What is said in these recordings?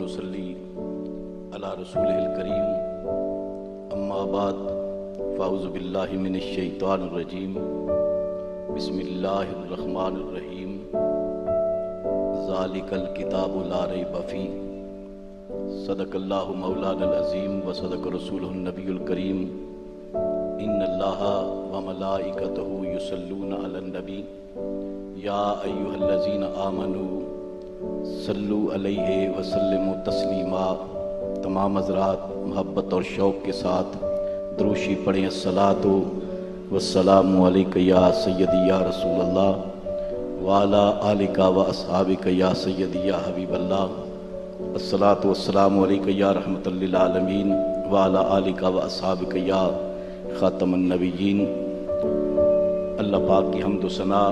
ونصلي على رسوله الكريم اما بعد فاعوذ بالله من الشیطان الرجیم بسم اللہ الرحمن الرحیم ذالک الکتاب لا ریب فیہ صدق اللہ مولانا العظیم وصدق رسولہ النبی الکریم ان اللہ وملائکتہ یصلون علی النبی یا ایھا الذین آمنوا صلو علیہ وسلموا تسلیما۔ تمام حضرات محبت اور شوق کے ساتھ دروشی پڑھیں، الصلاۃ والسلام علیک یا سیدی یا رسول اللہ وعلی آلک و اصحابک یا سیدی یا حبیب اللہ، الصلاۃ والسلام علیک یا رحمۃ للعالمین وعلی آلک و اصحابک یا خاتم النبیین۔ اللہ پاک کی حمد و ثنا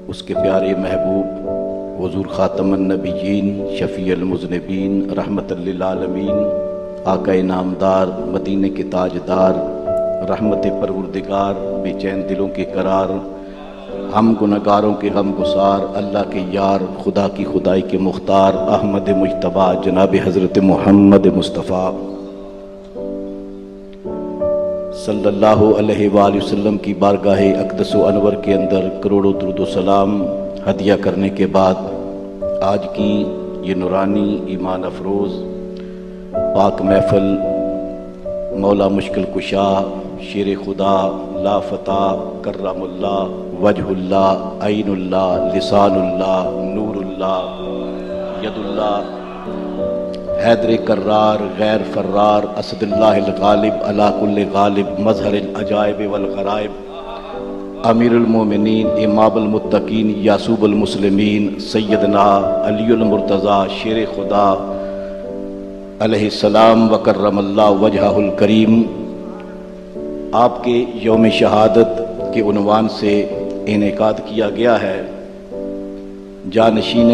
اس کے پیارے محبوب حضور خاتم النبیین شفیع المذنبین رحمت للعالمین آقا نامدار مدینے کے تاجدار رحمت پروردگار بے چین دلوں کے قرار ہم گنہگاروں کے غم گسار اللہ کے یار خدا کی خدائی کے مختار احمد مجتبیٰ جناب حضرت محمد مصطفیٰ صلی اللہ علیہ وآلہ وسلم کی بارگاہ اقدس و انور کے اندر کروڑوں درود و سلام ہدیہ کرنے کے بعد آج کی یہ نورانی ایمان افروز پاک محفل مولا مشکل کشا شیر خدا لا فتح کرم اللہ وجہ اللہ عین اللہ لسان اللہ نور اللہ ید اللہ حیدر کرار غیر فرار اسد اللہ الغالب علی کل غالب مظہر العجائب والغرائب امیر المومنین امام المتقین یعصوب المسلمین سیدنا علی المرتضیٰ شیر خدا علیہ السلام وکرم اللہ وجہہ الکریم، آپ کے یوم شہادت کے عنوان سے انعقاد کیا گیا ہے۔ جانشین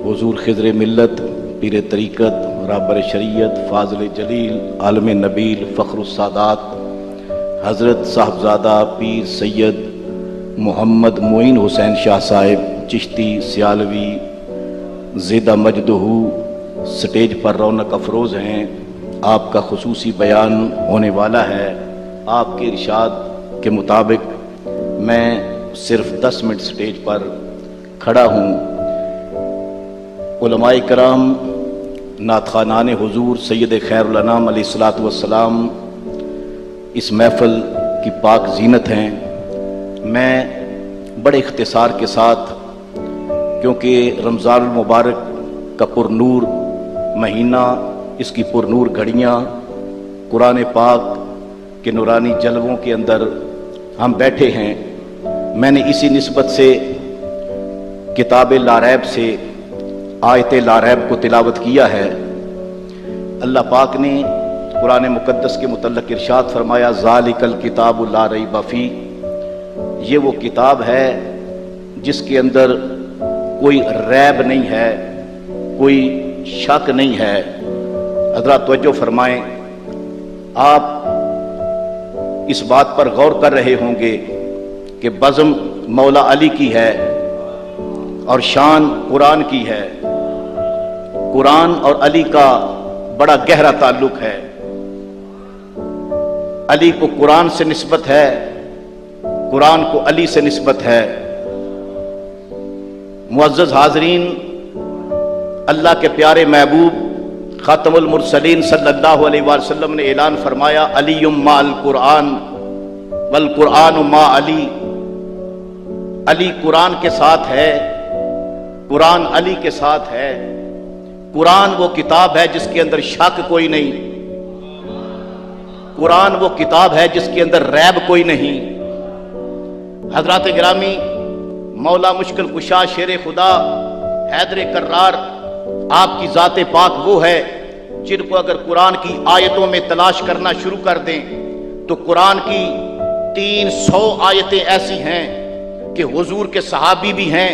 حضور خضر ملت پیر طریقت رہبر شریعت فاضل جلیل عالم نبیل فخر السادات حضرت صاحبزادہ پیر سید محمد معین حسین شاہ صاحب چشتی سیالوی زیدہ مجدہ سٹیج پر رونق افروز ہیں۔ آپ کا خصوصی بیان ہونے والا ہے۔ آپ کے ارشاد کے مطابق میں صرف 10 منٹ سٹیج پر کھڑا ہوں۔ علماء کرام نعت خوانان حضور سید خیر الانام علیہ الصلوۃ والسلام اس محفل کی پاک زینت ہیں۔ میں بڑے اختصار کے ساتھ، کیونکہ رمضان المبارک کا پرنور مہینہ، اس کی پرنور گھڑیاں قرآن پاک کے نورانی جلووں کے اندر ہم بیٹھے ہیں، میں نے اسی نسبت سے کتاب لا ریب سے آیت لا ریب کو تلاوت کیا ہے۔ اللہ پاک نے قرآن مقدس کے متعلق ارشاد فرمایا ذالک الکتاب لا ریب فیہ، یہ وہ کتاب ہے جس کے اندر کوئی ریب نہیں ہے، کوئی شک نہیں ہے۔ حضرات توجہ فرمائیں، آپ اس بات پر غور کر رہے ہوں گے کہ بزم مولا علی کی ہے اور شان قرآن کی ہے۔ قرآن اور علی کا بڑا گہرا تعلق ہے۔ علی کو قرآن سے نسبت ہے، قرآن کو علی سے نسبت ہے۔ معزز حاضرین، اللہ کے پیارے محبوب خاتم المرسلین صلی اللہ علیہ وآلہ وسلم نے اعلان فرمایا علی مع القرآن والقرآن مع علی، علی قرآن کے ساتھ ہے، قرآن علی کے ساتھ ہے۔ قرآن وہ کتاب ہے جس کے اندر شک کوئی نہیں، قرآن وہ کتاب ہے جس کے اندر ریب کوئی نہیں۔ حضرات گرامی، مولا مشکل کشا شیر خدا حیدر کرار آپ کی ذات پاک وہ ہے جن کو اگر قرآن کی آیتوں میں تلاش کرنا شروع کر دیں تو قرآن کی 300 آیتیں ایسی ہیں کہ حضور کے صحابی بھی ہیں،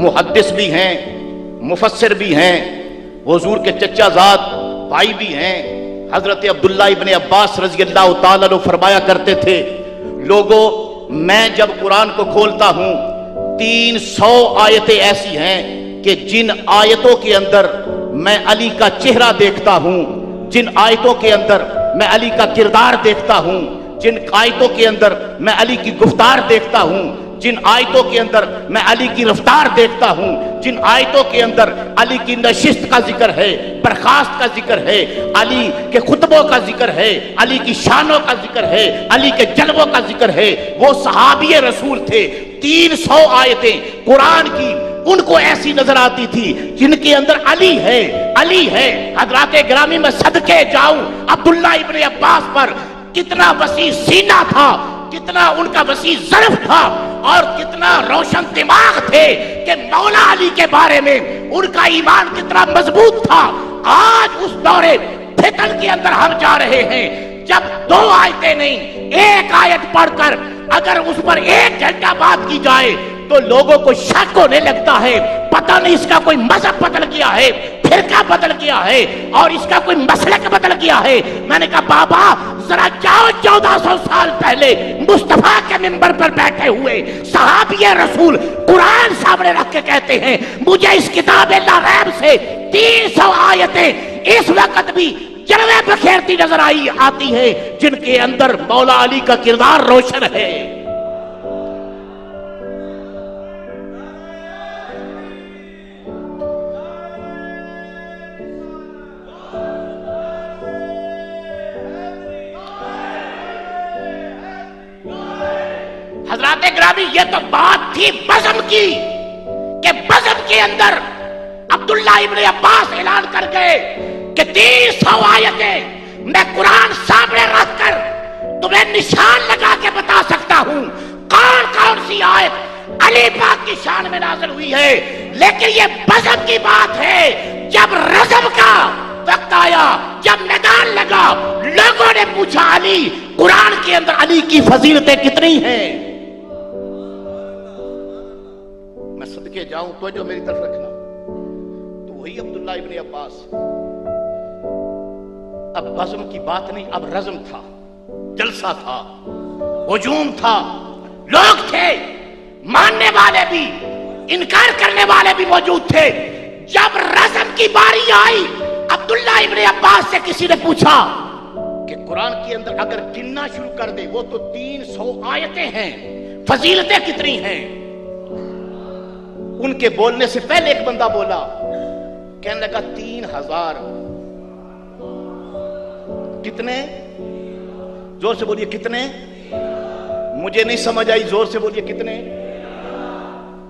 محدث بھی ہیں، مفسر بھی ہیں، حضور کے چچا زاد بھائی بھی ہیں۔ حضرت عبداللہ ابن عباس رضی اللہ تعالیٰ عنہ فرمایا کرتے تھے، لوگوں میں جب قرآن کو کھولتا ہوں 300 آیتیں ایسی ہیں کہ جن آیتوں کے اندر میں علی کا چہرہ دیکھتا ہوں، جن آیتوں کے اندر میں علی کا کردار دیکھتا ہوں، جن آیتوں کے اندر میں علی کی گفتار دیکھتا ہوں، جن آیتوں کے اندر میں علی کی رفتار دیکھتا ہوں، جن آیتوں کے اندر علی کی نشست کا ذکر ہے، برخاست کا ذکر ہے، علی کے خطبوں کا ذکر ہے، علی کی شانوں کا ذکر ہے، علی کے جلووں کا ذکر ہے، وہ صحابی رسول تھے۔ 300 آیتیں قرآن کی ان کو ایسی نظر آتی تھی جن کے اندر علی ہے، علی ہے۔ حضرات گرامی میں صدقے جاؤں عبداللہ ابن عباس پر کتنا وسیع سینہ تھا، کتنا ان کا وسیع ظرف تھا، اور کتنا روشن دماغ تھے کہ مولا علی کے بارے میں ان کا ایمان کتنا مضبوط تھا۔ آج اس دورے فتن کے اندر ہم جا رہے ہیں جب 2 آیتیں نہیں، 1 آیت پڑھ کر اگر اس پر 1 گھنٹہ بات کی جائے تو لوگوں کو شک ہونے لگتا ہے، پتہ نہیں اس کا کوئی مذہب بدل گیا ہے، فرقہ بدل گیا ہے، اور اس کا کوئی مسلک بدل گیا ہے۔ میں نے کہا بابا ذرا جاؤ 1400 سال پہلے مصطفیٰ کے منبر پر بیٹھے ہوئے صحابی رسول قرآن سامنے رکھ کے کہتے ہیں مجھے اس کتاب لا ریب سے 300 آیتیں اس وقت بھی جلوے بکھیرتی نظر آتی ہے جن کے اندر مولا علی کا کردار روشن ہے۔ حضرات گرامی یہ تو بات تھی بزم کی کہ بزم کے اندر عبداللہ ابن عباس اعلان کر گئے کہ 300 آیتیں میں قرآن سامنے رکھ کر تمہیں نشان لگا کے بتا سکتا ہوں کون کون سی آیت علی پاک کی شان میں نازل ہوئی ہے، لیکن یہ بزم کی بات ہے۔ جب رزم کا وقت آیا، جب میدان لگا، لوگوں نے پوچھا علی قرآن کے اندر علی کی فضیلتیں کتنی ہیں؟ میں صدقے جاؤں تو جو میری طرف رکھنا تو وہی عبداللہ ابن عباس، اب بزم کی بات نہیں، اب رزم تھا، جلسہ تھا، ہجوم تھا، لوگ تھے، ماننے والے بھی انکار کرنے والے بھی موجود تھے۔ جب رزم کی باری آئی، عبداللہ ابن عباس سے کسی نے پوچھا کہ قرآن کے اندر اگر گننا شروع کر دے وہ تو 300 آیتیں ہیں، فضیلتیں کتنی ہیں؟ ان کے بولنے سے پہلے ایک بندہ بولا، کہنے لگا 3000۔ کتنے؟ زور سے بولیے کتنے؟ مجھے نہیں سمجھ آئی، زور سے بولیے کتنے؟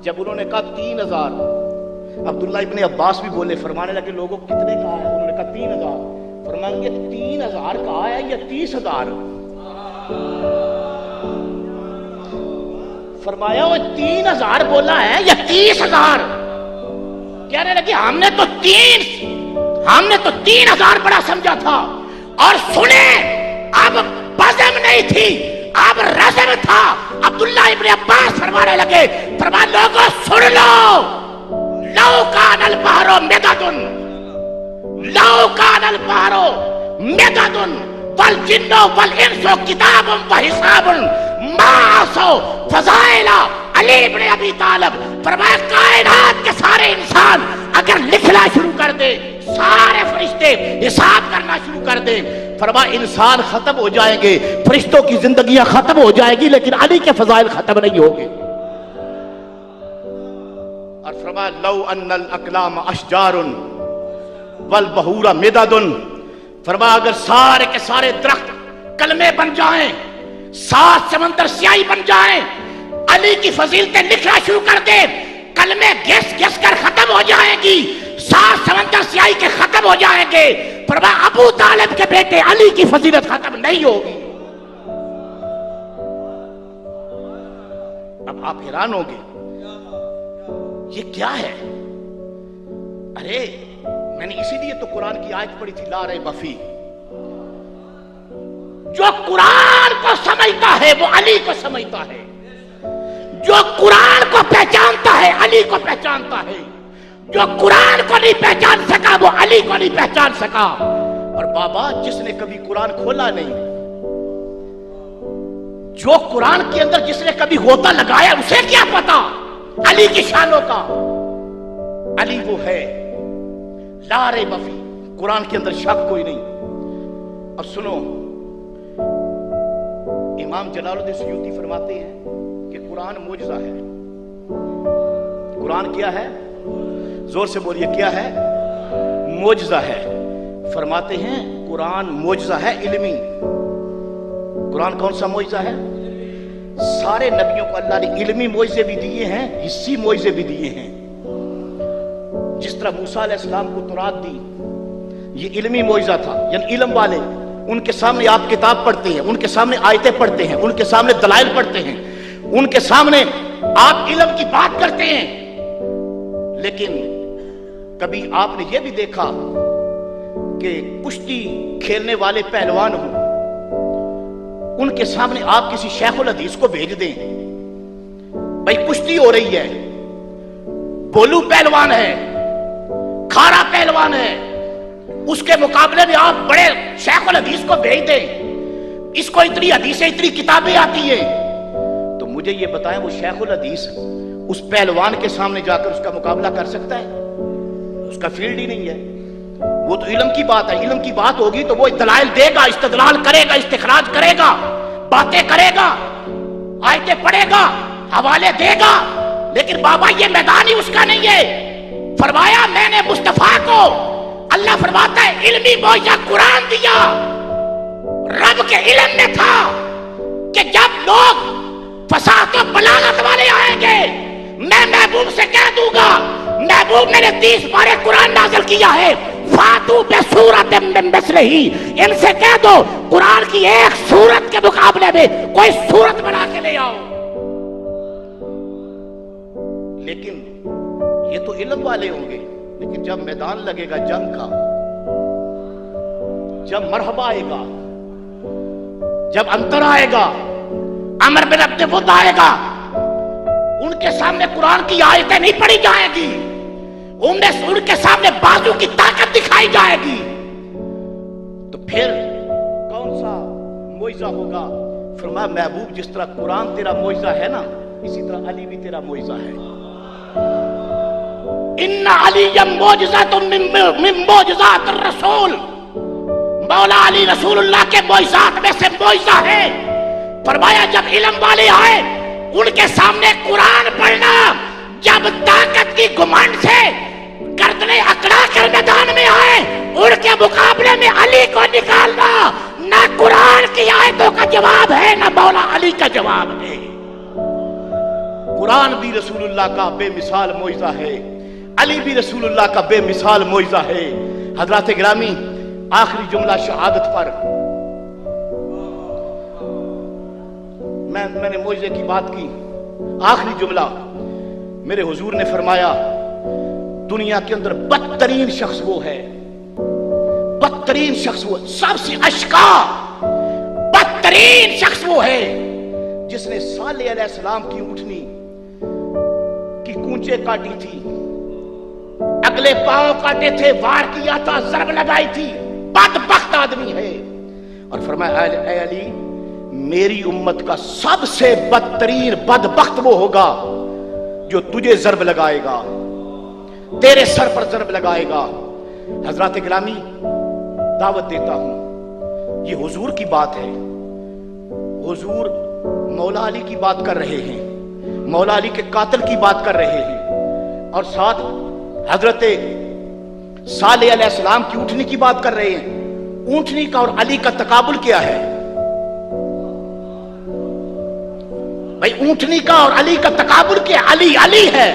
جب انہوں نے کہا 3000، عبداللہ ابن عباس بھی بولے، فرمانے لگے لوگوں کتنے کہا ہے؟ انہوں نے کہا 3000۔ فرمائیں گے 3000 کہا ہے یا 30,000؟ فرمایا وہ 3000 بولا ہے یا 30,000؟ کہنے لگے ہم نے تو 3000 بڑا سمجھا تھا۔ اور سنیں، اب بزم نہیں تھی، اب رزم تھا۔ عبداللہ ابن عباس فرمانے لگے، فرمایا لوگوں سن لو، لو کان البحر مدد، لو کان البحر مدد والجن والانس کتاب وحساب ما عصوا فضائل علی ابن ابی طالب۔ فرمایا کائنات کے سارے انسان اگر لکھنا شروع کر دے، سارے فرشتے حساب کرنا شروع کر دیں، فرمایا انسان ختم ہو جائیں گے، فرشتوں کی زندگیاں ختم ہو جائیں گی، لیکن علی کے فضائل ختم نہیں ہوگے۔ اور فرمایا لو ان الاقلام اشجار والبحور مدد، فرمایا اگر سارے کے سارے درخت کلمے بن جائیں، 7 سمندر سیاہی بن جائیں، علی کی فضیلتیں لکھنا شروع کر دے، کلمے گھس گھس کر ختم ہو جائیں گی، 7 سمندر سیاہی کے ختم ہو جائیں گے، فرمایا ابو طالب کے بیٹے علی کی فضیلت ختم نہیں ہوگی۔ اب آپ حیران ہوگے یہ کیا ہے؟ ارے میں نے اسی لیے تو قرآن کی آیت پڑھی تھی لا ریب فیہ۔ جو قرآن کو سمجھتا ہے وہ علی کو سمجھتا ہے، جو قرآن کو پہچانتا ہے علی کو پہچانتا ہے، جو قرآن کو نہیں پہچان سکا وہ علی کو نہیں پہچان سکا۔ اور بابا جس نے کبھی قرآن کھولا نہیں، جو قرآن کے اندر جس نے کبھی غوطہ لگایا اسے کیا پتا علی کی شانوں کا؟ علی وہ ہے لا ریب فیہ، قرآن کے اندر شک کوئی نہیں۔ اور سنو، امام جلال الدین سیوطی فرماتے ہیں کہ قرآن معجزہ ہے۔ قرآن کیا ہے؟ زور سے بولیے، کیا ہے؟ معجزہ ہے۔ فرماتے ہیں قرآن معجزہ ہے علمی۔ قرآن کون سا معجزہ ہے؟ سارے نبیوں کو اللہ نے علمی معجزے بھی دیے ہیں، حسی معجزے بھی دیے ہیں۔ جس طرح موسیٰ علیہ السلام کو تورات دی، یہ علمی معجزہ تھا، یعنی علم والے ان کے سامنے آپ کتاب پڑھتے ہیں، ان کے سامنے آیتیں پڑھتے ہیں، ان کے سامنے دلائل پڑھتے ہیں، ان کے سامنے آپ علم کی بات کرتے ہیں۔ لیکن کبھی آپ نے یہ بھی دیکھا کہ کشتی کھیلنے والے پہلوان ہوں، ان کے سامنے آپ کسی شیخ الحدیث کو بھیج دیں، بھائی کشتی ہو رہی ہے، بولو پہلوان ہے، کھارا پہلوان ہے، اس کے مقابلے میں آپ بڑے شیخ الحدیث کو بھیج دیں، اس کو اتنی حدیثیں اتنی کتابیں آتی ہیں، تو مجھے یہ بتائیں وہ شیخ الحدیث اس پہلوان کے سامنے جا کر اس کا مقابلہ کر سکتا ہے؟ اس کا فیلڈ ہی نہیں ہے۔ وہ تو علم کی بات ہے، علم کی بات ہوگی تو وہ دلائل دے گا، استدلال کرے گا، استخراج کرے گا، باتیں کرے گا، آیتیں پڑھے گا، حوالے دے گا۔ لیکن بابا یہ میدان ہی اس کا نہیں ہے۔ فرمایا میں نے مصطفیٰ کو، اللہ فرماتا ہے علمی معجزہ قرآن دیا، رب کے علم میں تھا کہ جب لوگ فصاحت و بلاغت والے آئیں گے میں محبوب سے کہہ دوں گا، محبوب میں نے 30 بارے قرآن نازل کیا ہے، فاتو بسورۃ من مثلہ، ان سے کہہ دو قرآن کی ایک سورت کے مقابلے میں کوئی سورت بنا کے لے آؤ۔ لیکن یہ تو علم والے ہوں گے، لیکن جب میدان لگے گا جنگ کا، جب مرحبا آئے گا، جب انتر آئے گا، عمر بن عبد ود آئے گا، ان کے سامنے قرآن کی آیتیں نہیں پڑھی جائے گی، ان کے سامنے بازو کی طاقت دکھائی جائے گی، تو پھر کون سا معجزہ ہوگا؟ فرمایا محبوب جس طرح قرآن تیرا معجزہ ہے نا، اسی طرح علی بھی تیرا معجزہ ہے۔ ان علی معجزۃ من معجزات الرسول، مولا علی رسول اللہ کے معجزات میں سے معجزہ ہے۔ فرمایا جب علم والے آئے ان کے سامنے قرآن پڑھنا، جب طاقت کی گھمنڈ سے گردنیں اکڑا کر میدان میں آئے ان کے مقابلے میں علی کو نکالنا، نہ قرآن کی آیتوں کا جواب ہے نہ مولا علی کا جواب ہے۔ قرآن بھی رسول اللہ کا بے مثال معجزہ ہے، علی بھی رسول اللہ کا بے مثال معجزہ ہے۔ حضرات گرامی، آخری جملہ شہادت پر، میں نے معجزے کی بات کی، آخری جملہ میرے حضور نے فرمایا دنیا کے اندر بدترین شخص وہ ہے، بدترین شخص وہ، سب سے اشقا بدترین شخص وہ ہے جس نے صالح علیہ السلام کی اونٹنی کی کونچے کاٹی تھی، اگلے پاؤں کاٹے تھے، وار کیا تھا، ضرب لگائی تھی، بدبخت آدمی ہے۔ اور فرمایا اے علی میری امت کا سب سے بدترین بدبخت وہ ہوگا جو تجھے ضرب لگائے گا، تیرے سر پر ضرب لگائے گا۔ حضرات گرامی، دعوت دیتا ہوں، یہ حضور کی بات ہے، حضور مولا علی کی بات کر رہے ہیں، مولا علی کے قاتل کی بات کر رہے ہیں، اور ساتھ حضرت صالح علیہ السلام کی اونٹنی کی بات کر رہے ہیں۔ اونٹنی کا اور علی کا تقابل کیا ہے بھائی؟ اونٹنی کا اور علی کا تقابل کیا؟ علی علی ہے،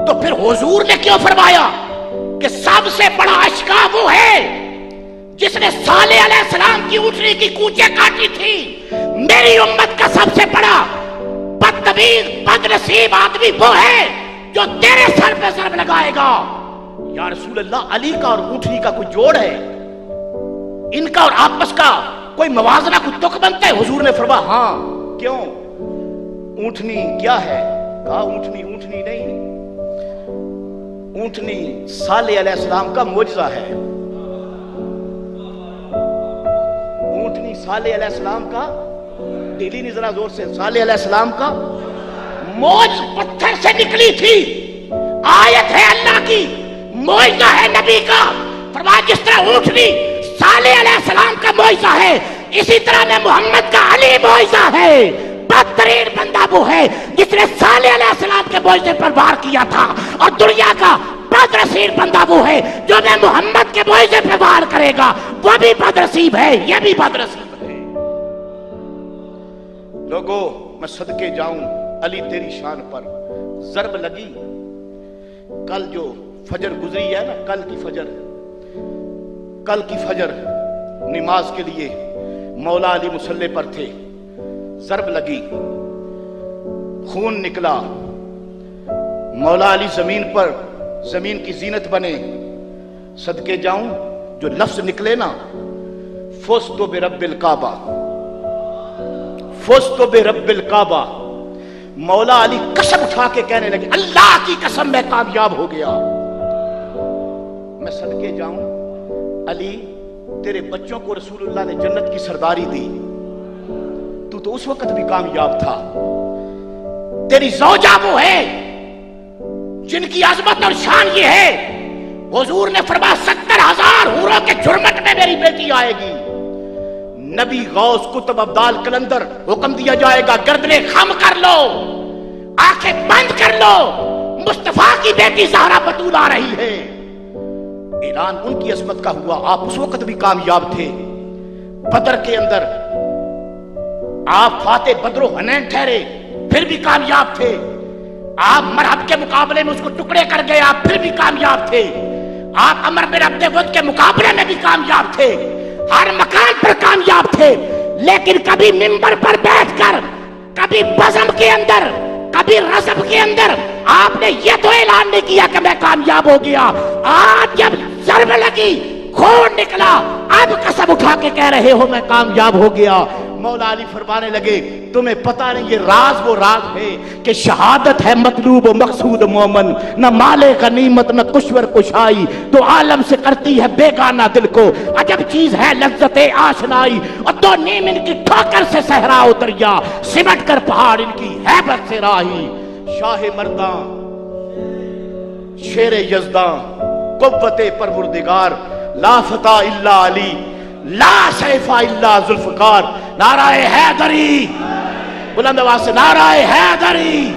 تو پھر حضور نے کیوں فرمایا کہ سب سے بڑا اشقا وہ ہے جس نے صالح علیہ السلام کی اونٹنی کی کونچیں کاٹی تھی؟ میری امت کا سب سے بڑا بدتمیز بدنصیب آدمی وہ ہے جو تیرے سر پہ ضرب لگائے گا۔ یا رسول اللہ، علی کا اور اونٹنی کا کوئی جوڑ ہے؟ ان کا اور آپس کا کوئی موازنہ، کوئی تک بنتا ہے؟ حضور نے فرمایا ہاں۔ کیوں؟ اونٹنی کیا ہے؟ کہا اونٹنی اونٹنی نہیں، اونٹنی صالح علیہ السلام کا معجزہ ہے، اونٹنی صالح علیہ السلام کا، ڈیلی نہیں ذرا زور سے، صالح علیہ السلام کا موج پتھر سے نکلی تھی، آیت ہے اللہ کی، معجزہ ہے نبی کا. فرمایا جس طرح اونٹنی صالح علیہ السلام کا معجزہ ہے، اسی طرح میں محمد کا علی معجزہ ہے. بدترین بندہ وہ ہے جس نے صالح علیہ السلام کے معجزے پر وار کیا تھا، اور دنیا کا بدنصیب بندہ وہ ہے جو میں محمد کے معجزے پہ وار کرے گا، وہ بھی بدنصیب ہے، یہ بھی بدنصیب ہے. لوگوں میں صدقے جاؤں علی تیری شان پر. ضرب لگی کل جو فجر گزری ہے نا، کل کی فجر نماز کے لیے مولا علی مصلی پر تھے. ضرب لگی، خون نکلا، مولا علی زمین کی زینت بنے. صدقے جاؤں جو لفظ نکلے نا، فزت برب الکعبہ، فزت برب الکعبہ. مولا علی قسم اٹھا کے کہنے لگے اللہ کی قسم میں کامیاب ہو گیا. میں صدقے جاؤں علی، تیرے بچوں کو رسول اللہ نے جنت کی سرداری دی، تو اس وقت بھی کامیاب تھا. تیری زوجہ وہ ہے جن کی عظمت اور شان یہ ہے، حضور نے فرمایا 70,000 حوروں کے جھرمٹ میں میری بیٹی آئے گی. نبی غوث کتب ابدال کلندر حکم دیا جائے گا گردنیں خم کر لو، آنکھیں بند کر لو، مصطفیٰ کی بیٹی زہرا بطول آ رہی ہے. اعلان ان کی عظمت کا ہوا. آپ اس وقت بھی کامیاب تھے. بدر کے اندر آپ فاتح بدر و حنین ٹھہرے، پھر بھی کامیاب تھے. آپ مرحب کے مقابلے میں اس کو ٹکڑے کر گئے، آپ پھر بھی کامیاب تھے. آپ عمر بن عبد ود کے مقابلے میں بھی کامیاب تھے، ہر مکان پر کامیاب تھے. لیکن کبھی منبر پر بیٹھ کر، کبھی بزم کے اندر، کبھی رزم کے اندر آپ نے یہ تو اعلان نہیں کیا کہ میں کامیاب ہو گیا. آج جب ضرب لگی، خون نکلا، اب قسم اٹھا کے کہہ رہے ہو میں کامیاب ہو گیا. مولا علی فرمانے لگے تمہیں پتہ نہیں یہ راز وہ راز ہے کہ شہادت ہے مطلوب و مقصود مومن، نہ مال غنیمت نہ کشور کشائی، تو عالم سے کرتی ہے بیگانہ دل کو. عجب چیز ہے لذت آشنائی، اور دو نیم ان کی ٹھوکر سے صحرا اتریا، سمٹ کر پہاڑ ان کی ہیبت سے راہی. شاہ مرداں، شیر یزداں، قوت پروردگار، لا فتح الا علی، لا سیف الا ذوالفقار. نعرہ حیدری، بلند آواز سے نعرہ حیدری.